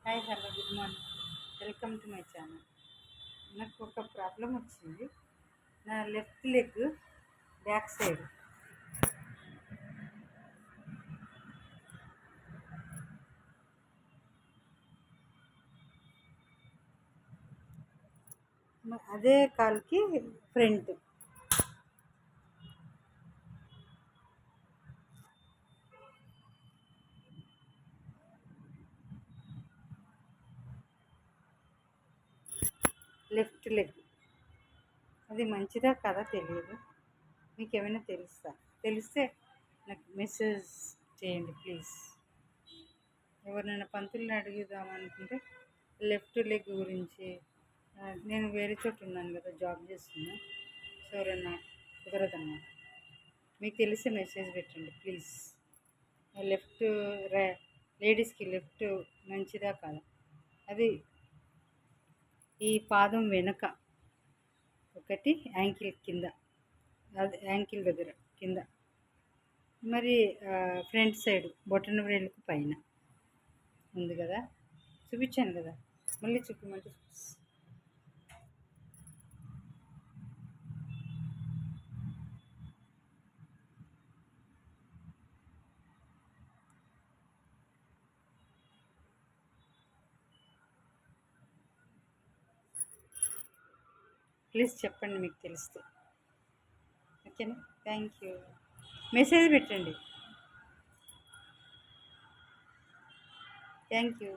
Hi hello good morning. Welcome to my channel. నాకు ఒక problem వచ్చింది. నా లెఫ్ట్ లెగ్ బ్యాక్ సైడ్ అదే కాలుకి ఫ్రంట్ లెఫ్ట్ లెగ్ అది మంచిదా కదా తెలియదు. మీకు ఏమైనా తెలిస్తే నాకు మెసేజ్ చేయండి ప్లీజ్. ఎవరినైనా పంతుల్ని అడుగుదామనుకుంటే లెఫ్ట్ లెగ్ గురించి నేను వేరే చోట ఉన్నాను కదా, జాబ్ చేస్తున్నా. సో ఎవరైనా కుదరదన్నమాట. మీకు తెలిస్తే మెసేజ్ పెట్టండి ప్లీజ్. లెఫ్ట్ లేడీస్కి లెఫ్ట్ మంచిదా కాదా, అది ఈ పాదం వెనక ఒకటి, యాంకిల్ కింద, అది యాంకిల్ దగ్గర కింద, మరి ఫ్రంట్ సైడ్ బొటన వేలుకు పైన ఉంది కదా, చూపించాను కదా, మళ్ళీ చూపించమంటే ప్లీజ్ చెప్పండి మీకు తెలిస్తే. ఓకేనా, థ్యాంక్ యూ. మెసేజ్ పెట్టండి. Thank you.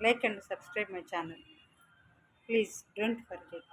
Like and subscribe my channel. Please don't forget.